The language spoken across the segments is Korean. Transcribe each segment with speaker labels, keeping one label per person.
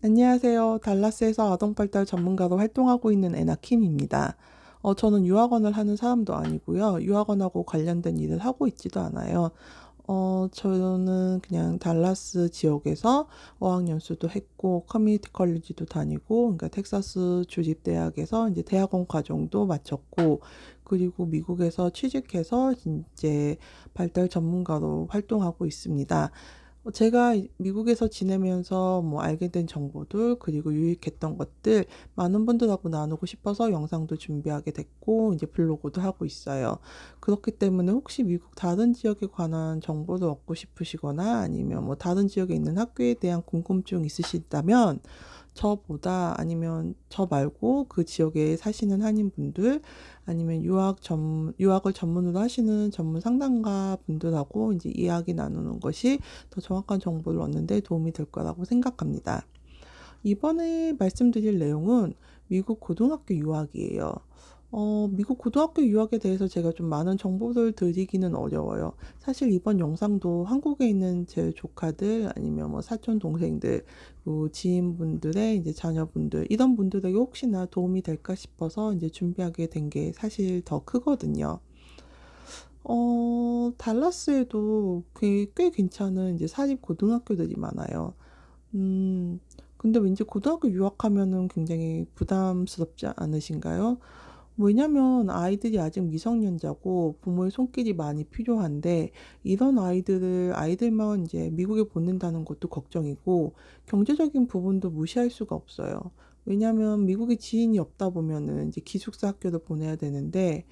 Speaker 1: 안녕하세요. 달라스에서 아동발달 전문가로 활동하고 있는 애나킴입니다. 저는 유학원을 하는 사람도 아니고요. 유학원하고 관련된 일을 하고 있지도 않아요. 저는 그냥 달라스 지역에서 어학연수도 했고, 커뮤니티 컬리지도 다니고, 그러니까 텍사스 주립대학에서 이제 대학원 과정도 마쳤고, 그리고 미국에서 취직해서 이제 발달 전문가로 활동하고 있습니다. 제가 미국에서 지내면서 뭐 알게 된 정보들, 그리고 유익했던 것들, 많은 분들하고 나누고 싶어서 영상도 준비하게 됐고, 이제 블로그도 하고 있어요. 그렇기 때문에 혹시 미국 다른 지역에 관한 정보를 얻고 싶으시거나 아니면 뭐 다른 지역에 있는 학교에 대한 궁금증 있으시다면 저보다 아니면 저 말고 그 지역에 사시는 한인분들 아니면 유학을 전문으로 하시는 전문 상담가 분들하고 이제 이야기 나누는 것이 더 정확한 정보를 얻는 데 도움이 될 거라고 생각합니다. 이번에 말씀드릴 내용은 미국 고등학교 유학이에요. 미국 고등학교 유학에 대해서 제가 좀 많은 정보를 드리기는 어려워요. 사실 이번 영상도 한국에 있는 제 조카들 아니면 뭐 사촌 동생들, 그 지인분들의 이제 자녀분들 이런 분들에게 혹시나 도움이 될까 싶어서 이제 준비하게 된 게 사실 더 크거든요. 달라스에도 꽤 괜찮은 이제 사립 고등학교들이 많아요. 음, 근데 왠지 고등학교 유학하면은 굉장히 부담스럽지 않으신가요? 왜냐면 아이들이 아직 미성년자고 부모의 손길이 많이 필요한데 이런 아이들만 이제 미국에 보낸다는 것도 걱정이고 경제적인 부분도 무시할 수가 없어요. 왜냐면 미국에 지인이 없다 보면은 이제 기숙사 학교를 보내야 되는데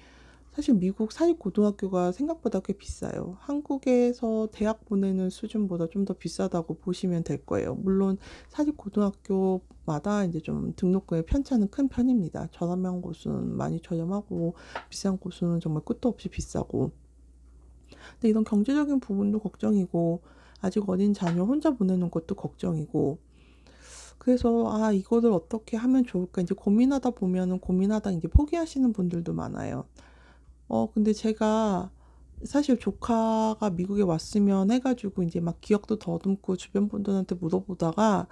Speaker 1: 사실 미국 사립고등학교가 생각보다 꽤 비싸요. 한국에서 대학 보내는 수준보다 좀 더 비싸다고 보시면 될 거예요. 물론 사립고등학교마다 이제 좀 등록금의 편차는 큰 편입니다. 저렴한 곳은 많이 저렴하고 비싼 곳은 정말 끝도 없이 비싸고. 근데 이런 경제적인 부분도 걱정이고 아직 어린 자녀 혼자 보내는 것도 걱정이고 그래서 이거를 어떻게 하면 좋을까 이제 고민하다 보면은 고민하다 이제 포기하시는 분들도 많아요. 근데 제가 사실 조카가 미국에 왔으면 해가지고 이제 막 기억도 더듬고 주변 분들한테 물어보다가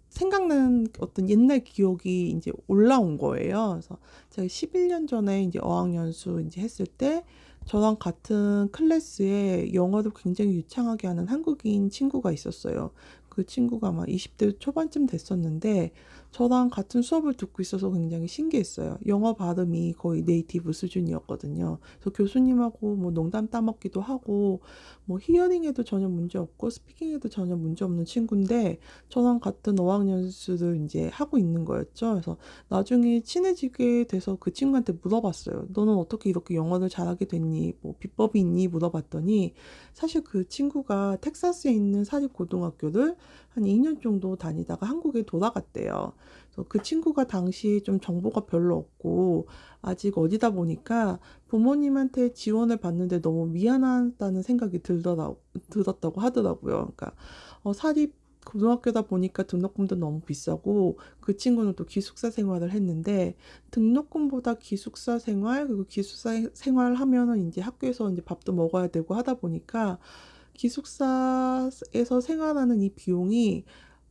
Speaker 1: 생각나는 어떤 옛날 기억이 이제 올라온 거예요. 그래서 제가 11년 전에 이제 어학연수 이제 했을 때 저랑 같은 클래스에 영어를 굉장히 유창하게 하는 한국인 친구가 있었어요. 그 친구가 아마 20대 초반쯤 됐었는데 저랑 같은 수업을 듣고 있어서 굉장히 신기했어요. 영어 발음이 거의 네이티브 수준이었거든요. 그래서 교수님하고 뭐 농담 따먹기도 하고 뭐 히어링에도 전혀 문제 없고 스피킹에도 전혀 문제 없는 친구인데 저랑 같은 어학연수를 이제 하고 있는 거였죠. 그래서 나중에 친해지게 돼서 그 친구한테 물어봤어요. 너는 어떻게 이렇게 영어를 잘하게 됐니? 뭐 비법이 있니? 물어봤더니 사실 그 친구가 텍사스에 있는 사립고등학교를 한 2년 정도 다니다가 한국에 돌아갔대요. 그래서 그 친구가 당시 좀 정보가 별로 없고 아직 어리다 보니까 부모님한테 지원을 받는데 너무 미안하다는 생각이 들었다고 하더라고요. 그러니까 사립 고등학교다 보니까 등록금도 너무 비싸고 그 친구는 또 기숙사 생활을 했는데 등록금보다 기숙사 생활 그리고 기숙사 생활 하면은 이제 학교에서 이제 밥도 먹어야 되고 하다 보니까 기숙사에서 생활하는 이 비용이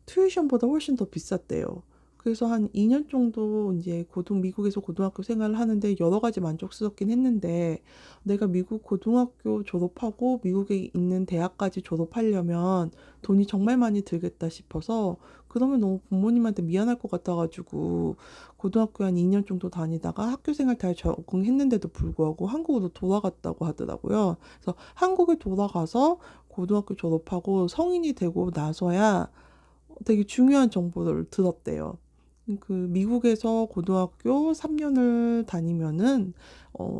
Speaker 1: 튜이션보다 훨씬 더 비쌌대요. 그래서 한 2년 정도 이제 미국에서 고등학교 생활을 하는데 여러 가지 만족스럽긴 했는데 내가 미국 고등학교 졸업하고 미국에 있는 대학까지 졸업하려면 돈이 정말 많이 들겠다 싶어서 그러면 너무 부모님한테 미안할 것 같아가지고 고등학교 한 2년 정도 다니다가 학교 생활 잘 적응했는데도 불구하고 한국으로 돌아갔다고 하더라고요. 그래서 한국에 돌아가서 고등학교 졸업하고 성인이 되고 나서야 되게 중요한 정보를 들었대요. 그 미국에서 고등학교 3년을 다니면은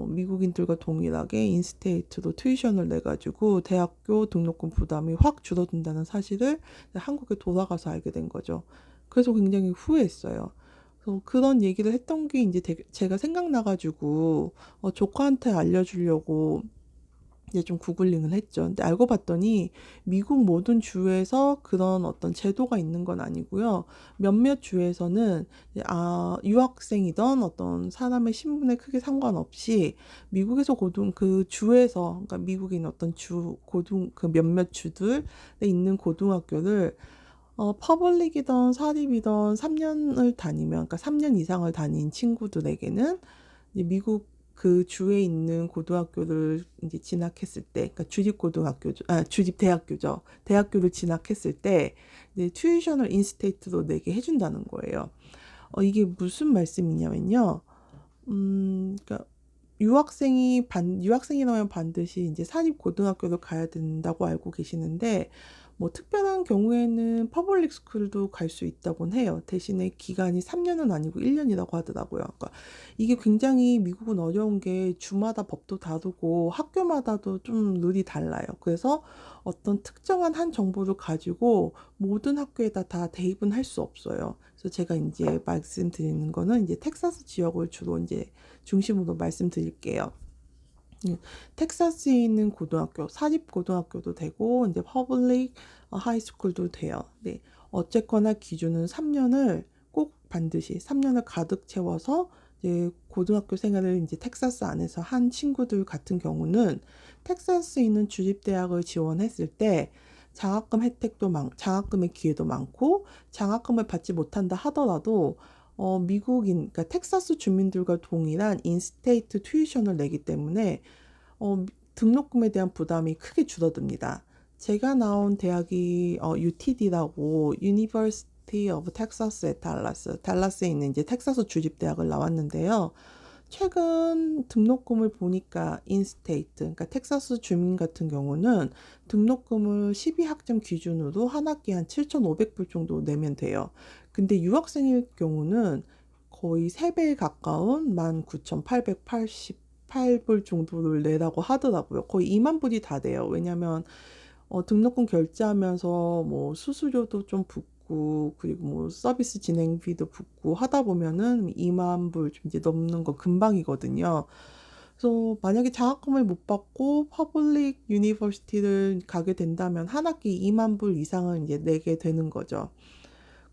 Speaker 1: 미국인들과 동일하게 인스테이트로 튜이션을 내가지고 대학교 등록금 부담이 확 줄어든다는 사실을 한국에 돌아가서 알게 된 거죠. 그래서 굉장히 후회했어요. 그래서 그런 얘기를 했던 게 이제 제가 생각나가지고 조카한테 알려주려고 이제 좀 구글링을 했죠. 근데 알고 봤더니 미국 모든 주에서 그런 어떤 제도가 있는 건 아니고요. 몇몇 주에서는 유학생이던 어떤 사람의 신분에 크게 상관없이 미국에서 그 주에서 그러니까 미국인 어떤 주 고등 그 몇몇 주들에 있는 고등학교를 퍼블릭이든 사립이든 3년을 다니면, 그러니까 3년 이상을 다닌 친구들에게는 이제 미국 그 주에 있는 고등학교를 이제 진학했을 때, 그러니까 주립 대학교죠. 대학교를 진학했을 때 이제 튜이션을 인스테이트로 내게 해준다는 거예요. 이게 무슨 말씀이냐면요. 그러니까 유학생이라면 반드시 이제 사립 고등학교를 가야 된다고 알고 계시는데, 뭐 특별한 경우에는 퍼블릭 스쿨도 갈 수 있다곤 해요. 대신에 기간이 3년은 아니고 1년이라고 하더라고요. 그러니까 이게 굉장히 미국은 어려운 게 주마다 법도 다르고 학교마다도 좀 룰이 달라요. 그래서 어떤 특정한 한 정보를 가지고 모든 학교에다 다 대입은 할 수 없어요. 그래서 제가 이제 말씀드리는 거는 이제 텍사스 지역을 주로 이제 중심으로 말씀드릴게요. 텍사스에 있는 고등학교, 사립 고등학교도 되고 이제 퍼블릭 하이스쿨도 돼요. 네. 어쨌거나 기준은 3년을 꼭 반드시 3년을 가득 채워서 이제 고등학교 생활을 이제 텍사스 안에서 한 친구들 같은 경우는 텍사스에 있는 주립대학을 지원했을 때 장학금의 기회도 많고, 장학금을 받지 못한다 하더라도 그러니까 텍사스 주민들과 동일한 인스테이트 튜이션을 내기 때문에 등록금에 대한 부담이 크게 줄어듭니다. 제가 나온 대학이 UTD라고 University of Texas at 달라스에 있는 이제 텍사스 주립대학을 나왔는데요. 최근 등록금을 보니까 인스테이트, 그러니까 텍사스 주민 같은 경우는 등록금을 12학점 기준으로 한 학기에 한 7,500불 정도 내면 돼요. 근데 유학생일 경우는 거의 3배에 가까운 19,888불 정도를 내라고 하더라고요. 거의 2만 불이 다 돼요. 왜냐면 등록금 결제하면서 뭐 수수료도 좀 붙고, 그리고 뭐 서비스 진행비도 붙고 하다 보면은 2만 불 좀 이제 넘는 거 금방이거든요. 그래서 만약에 장학금을 못 받고 퍼블릭 유니버시티를 가게 된다면 한 학기 2만 불 이상은 이제 내게 되는 거죠.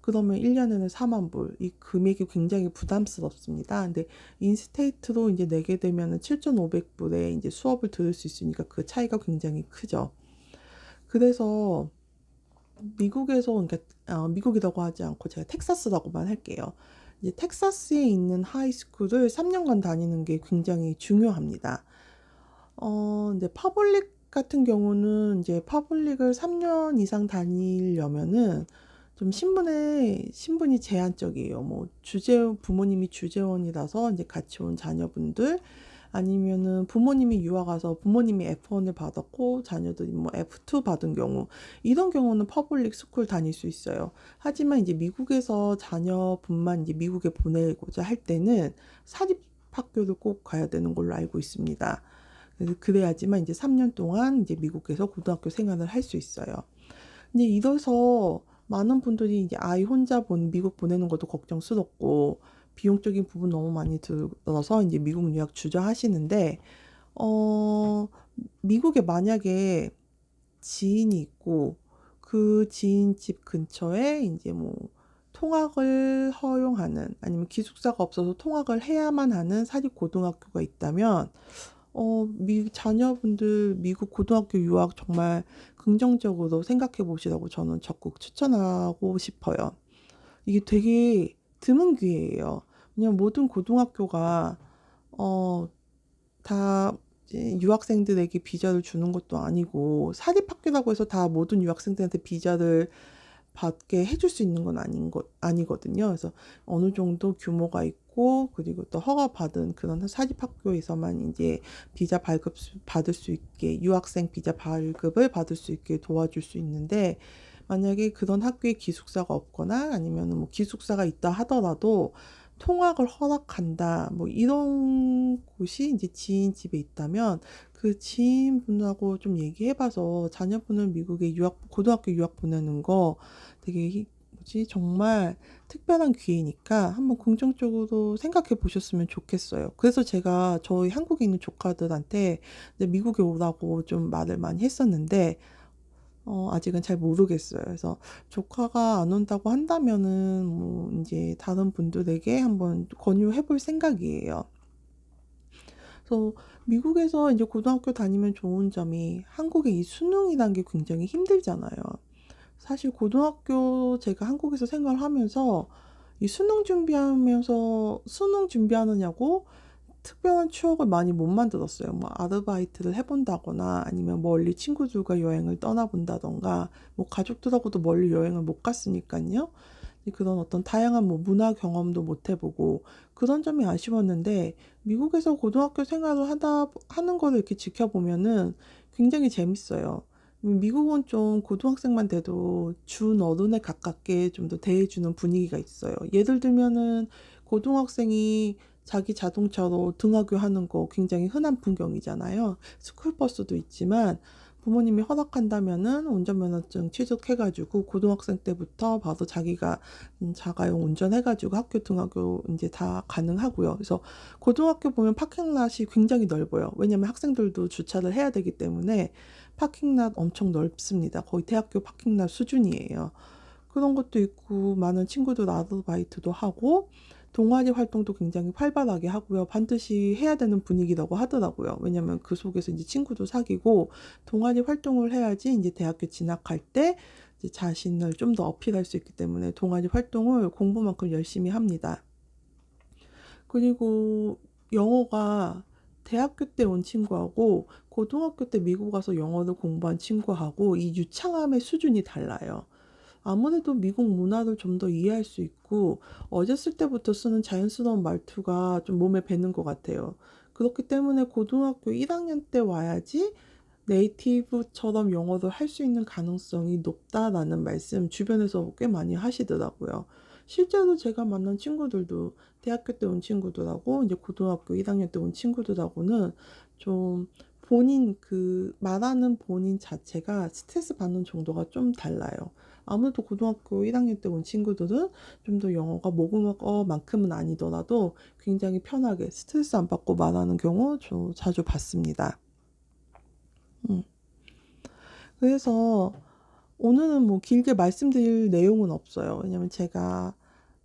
Speaker 1: 그러면 1년에는 4만 불. 이 금액이 굉장히 부담스럽습니다. 근데 인스테이트로 이제 내게 되면은 7,500불에 이제 수업을 들을 수 있으니까 그 차이가 굉장히 크죠. 그래서 미국에서, 그러니까 미국이라고 하지 않고 제가 텍사스라고만 할게요. 이제 텍사스에 있는 하이스쿨을 3년간 다니는 게 굉장히 중요합니다. 근데 퍼블릭 같은 경우는 이제 퍼블릭을 3년 이상 다니려면은 좀 신분이 제한적이에요. 뭐 부모님이 주재원이라서 이제 같이 온 자녀분들, 아니면은 부모님이 유학 와서 부모님이 F1을 받았고 자녀들이 뭐 F2 받은 경우, 이런 경우는 퍼블릭 스쿨 다닐 수 있어요. 하지만 이제 미국에서 자녀분만 이제 미국에 보내고자 할 때는 사립 학교를 꼭 가야 되는 걸로 알고 있습니다. 그래야지만 이제 3년 동안 이제 미국에서 고등학교 생활을 할 수 있어요. 근데 이래서 많은 분들이 이제 아이 혼자 미국 보내는 것도 걱정스럽고 비용적인 부분 너무 많이 들어서 이제 미국 유학 주저하시는데, 어, 미국에 만약에 지인이 있고 그 지인 집 근처에 이제 뭐 통학을 허용하는, 아니면 기숙사가 없어서 통학을 해야만 하는 사립 고등학교가 있다면 자녀분들 미국 고등학교 유학 정말 긍정적으로 생각해 보시라고 저는 적극 추천하고 싶어요. 이게 되게 드문 기회예요. 왜냐면 모든 고등학교가 어, 다 이제 유학생들에게 비자를 주는 것도 아니고, 사립학교라고 해서 다 모든 유학생들한테 비자를 받게 해줄 수 있는 건 아니거든요. 그래서 어느 정도 규모가 있고, 그리고 또 허가받은 그런 사립학교에서만 이제 받을 수 있게, 유학생 비자 발급을 받을 수 있게 도와줄 수 있는데, 만약에 그런 학교에 기숙사가 없거나 아니면 뭐 기숙사가 있다 하더라도 통학을 허락한다, 뭐 이런 곳이 이제 지인 집에 있다면 그 지인분하고 좀 얘기해봐서 자녀분을 미국에 고등학교 유학 보내는 거 되게 정말 특별한 기회니까 한번 긍정적으로 생각해 보셨으면 좋겠어요. 그래서 제가 저희 한국에 있는 조카들한테 이제 미국에 오라고 좀 말을 많이 했었는데, 아직은 잘 모르겠어요. 그래서 조카가 안 온다고 한다면은 뭐 이제 다른 분들에게 한번 권유해 볼 생각이에요. 그래서 미국에서 이제 고등학교 다니면 좋은 점이, 한국의 이 수능이란 게 굉장히 힘들잖아요. 사실 고등학교 제가 한국에서 생활하면서 이 수능 준비하느냐고 특별한 추억을 많이 못 만들었어요. 뭐 아르바이트를 해본다거나 아니면 멀리 친구들과 여행을 떠나본다던가 뭐 가족들하고도 멀리 여행을 못 갔으니까요. 그런 어떤 다양한 뭐 문화 경험도 못 해보고 그런 점이 아쉬웠는데 미국에서 고등학교 생활을 하는 거를 이렇게 지켜보면은 굉장히 재밌어요. 미국은 좀 고등학생만 돼도 준 어른에 가깝게 좀 더 대해주는 분위기가 있어요. 예를 들면은 고등학생이 자기 자동차로 등하교하는 거 굉장히 흔한 풍경이잖아요. 스쿨버스도 있지만 부모님이 허락한다면은 운전면허증 취득해가지고 고등학생 때부터 바로 자기가 자가용 운전해가지고 학교 등하교 이제 다 가능하고요. 그래서 고등학교 보면 파킹랏이 굉장히 넓어요. 왜냐면 학생들도 주차를 해야 되기 때문에 파킹랏 엄청 넓습니다. 거의 대학교 파킹랏 수준이에요. 그런 것도 있고 많은 친구들 아르바이트도 하고 동아리 활동도 굉장히 활발하게 하고요. 반드시 해야 되는 분위기라고 하더라고요. 왜냐면 그 속에서 이제 친구도 사귀고 동아리 활동을 해야지 이제 대학교 진학할 때 이제 자신을 좀 더 어필할 수 있기 때문에 동아리 활동을 공부만큼 열심히 합니다. 그리고 영어가 대학교 때 온 친구하고 고등학교 때 미국 가서 영어를 공부한 친구하고 이 유창함의 수준이 달라요. 아무래도 미국 문화를 좀 더 이해할 수 있고 어렸을 때부터 쓰는 자연스러운 말투가 좀 몸에 배는 것 같아요. 그렇기 때문에 고등학교 1학년 때 와야지 네이티브처럼 영어를 할 수 있는 가능성이 높다라는 말씀 주변에서 꽤 많이 하시더라고요. 실제로 제가 만난 친구들도 대학교 때 온 친구들하고 이제 고등학교 1학년 때 온 친구들하고는 좀 본인 그 말하는 본인 자체가 스트레스 받는 정도가 좀 달라요. 아무래도 고등학교 1학년 때 온 친구들은 좀 더 영어가 모국어만큼은 아니더라도 굉장히 편하게 스트레스 안 받고 말하는 경우 저 자주 봤습니다. 음. 그래서 오늘은 뭐 길게 말씀드릴 내용은 없어요. 왜냐면 제가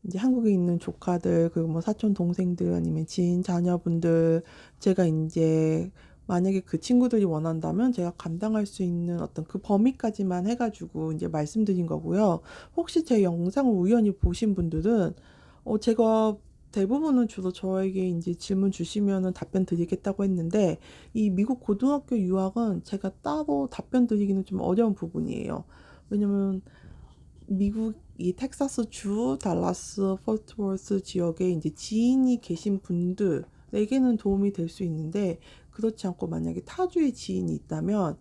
Speaker 1: 이제 한국에 있는 조카들, 그리고 뭐 사촌 동생들, 아니면 지인 자녀분들, 제가 이제 만약에 그 친구들이 원한다면 제가 감당할 수 있는 어떤 그 범위까지만 해가지고 이제 말씀드린 거고요. 혹시 제 영상을 우연히 보신 분들은, 제가 대부분은 주로 저에게 이제 질문 주시면은 답변 드리겠다고 했는데, 이 미국 고등학교 유학은 제가 따로 답변 드리기는 좀 어려운 부분이에요. 왜냐면 미국 이 텍사스 주 달라스 포트워스 지역에 이제 지인이 계신 분들에게는 도움이 될 수 있는데 그렇지 않고 만약에 타주에 지인이 있다면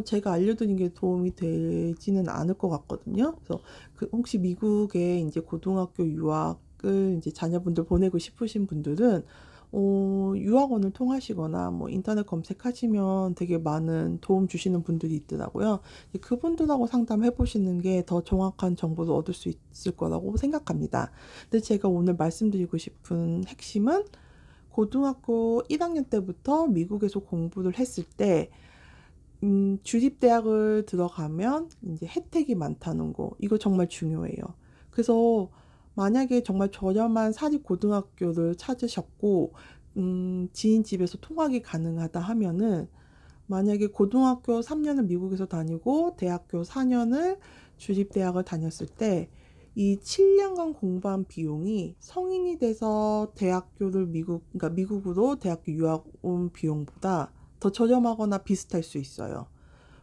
Speaker 1: 제가 알려드린 게 도움이 되지는 않을 것 같거든요. 그래서 그 혹시 미국에 이제 고등학교 유학을 이제 자녀분들 보내고 싶으신 분들은 유학원을 통하시거나 뭐 인터넷 검색하시면 되게 많은 도움 주시는 분들이 있더라고요. 그분들하고 상담해 보시는 게 더 정확한 정보를 얻을 수 있을 거라고 생각합니다. 근데 제가 오늘 말씀드리고 싶은 핵심은 고등학교 1학년 때부터 미국에서 공부를 했을 때 주립대학을 들어가면 이제 혜택이 많다는 거. 이거 정말 중요해요. 그래서 만약에 정말 저렴한 사립고등학교를 찾으셨고, 지인 집에서 통학이 가능하다 하면은 만약에 고등학교 3년을 미국에서 다니고 대학교 4년을 주립대학을 다녔을 때 이 7년간 공부한 비용이 성인이 돼서 대학교를 그러니까 미국으로 대학교 유학 온 비용보다 더 저렴하거나 비슷할 수 있어요.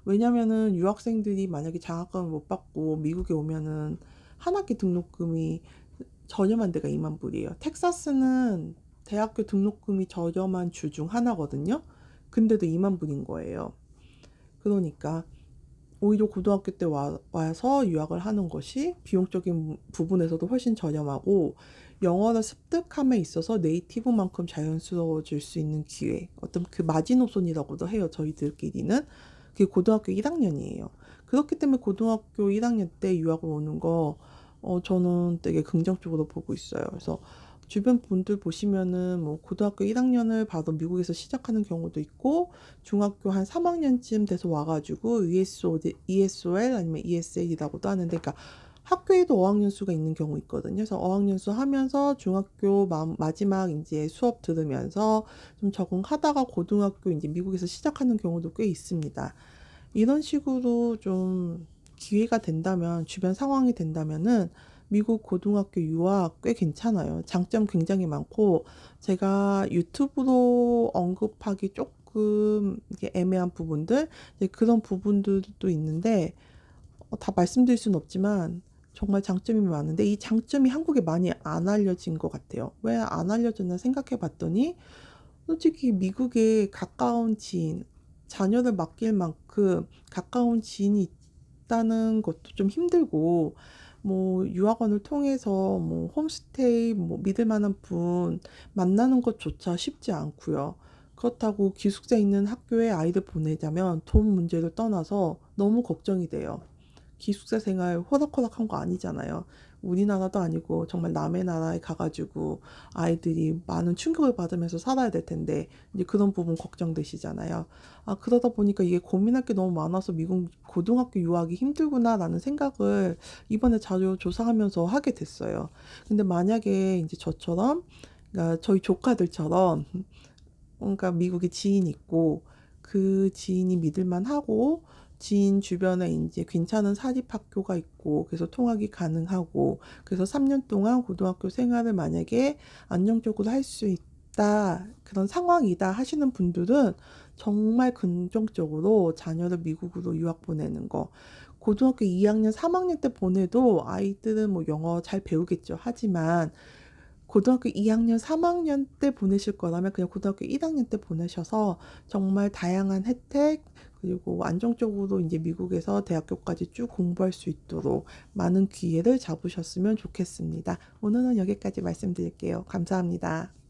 Speaker 1: 왜냐면은 유학생들이 만약에 장학금을 못 받고 미국에 오면은 한 학기 등록금이 저렴한 데가 2만 불이에요. 텍사스는 대학교 등록금이 저렴한 주 중 하나거든요. 근데도 2만 불인 거예요. 그러니까 오히려 고등학교 때 와서 유학을 하는 것이 비용적인 부분에서도 훨씬 저렴하고 영어를 습득함에 있어서 네이티브만큼 자연스러워질 수 있는 기회, 어떤 그 마지노선이라고도 해요. 저희들끼리는. 그게 고등학교 1학년이에요. 그렇기 때문에 고등학교 1학년 때 유학을 오는 거 저는 되게 긍정적으로 보고 있어요. 그래서 주변 분들 보시면은 뭐 고등학교 1학년을 바로 미국에서 시작하는 경우도 있고 중학교 한 3학년쯤 돼서 와가지고 ESOL 아니면 ESL이라고도 하는데, 그러니까 학교에도 어학연수가 있는 경우 있거든요. 그래서 어학연수 하면서 중학교 마지막 이제 수업 들으면서 좀 적응하다가 고등학교 이제 미국에서 시작하는 경우도 꽤 있습니다. 이런 식으로 좀 기회가 된다면, 주변 상황이 된다면은 미국 고등학교 유학 꽤 괜찮아요. 장점 굉장히 많고, 제가 유튜브로 언급하기 조금 이게 애매한 부분들, 이제 그런 부분들도 있는데, 다 말씀드릴 수는 없지만, 정말 장점이 많은데, 이 장점이 한국에 많이 안 알려진 것 같아요. 왜 안 알려졌나 생각해 봤더니, 솔직히 미국에 가까운 지인, 자녀를 맡길 만큼 가까운 지인이 있다는 것도 좀 힘들고, 뭐 유학원을 통해서 뭐 홈스테이 뭐 믿을 만한 분 만나는 것조차 쉽지 않고요. 그렇다고 기숙사 있는 학교에 아이들 보내자면 돈 문제를 떠나서 너무 걱정이 돼요. 기숙사 생활 호락호락한 거 아니잖아요. 우리나라도 아니고 정말 남의 나라에 가가지고 아이들이 많은 충격을 받으면서 살아야 될 텐데 이제 그런 부분 걱정되시잖아요. 그러다 보니까 이게 고민할 게 너무 많아서 미국 고등학교 유학이 힘들구나라는 생각을 이번에 자료 조사하면서 하게 됐어요. 근데 만약에 이제 저처럼, 그러니까 저희 조카들처럼, 그러니까 미국에 지인이 있고 그 지인이 믿을만하고 지인 주변에 이제 괜찮은 사립학교가 있고 그래서 통학이 가능하고 그래서 3년 동안 고등학교 생활을 만약에 안정적으로 할 수 있다 그런 상황이다 하시는 분들은 정말 긍정적으로 자녀를 미국으로 유학 보내는 거. 고등학교 2학년, 3학년 때 보내도 아이들은 뭐 영어 잘 배우겠죠. 하지만 고등학교 2학년, 3학년 때 보내실 거라면 그냥 고등학교 1학년 때 보내셔서 정말 다양한 혜택, 그리고 안정적으로 이제 미국에서 대학교까지 쭉 공부할 수 있도록 많은 기회를 잡으셨으면 좋겠습니다. 오늘은 여기까지 말씀드릴게요. 감사합니다.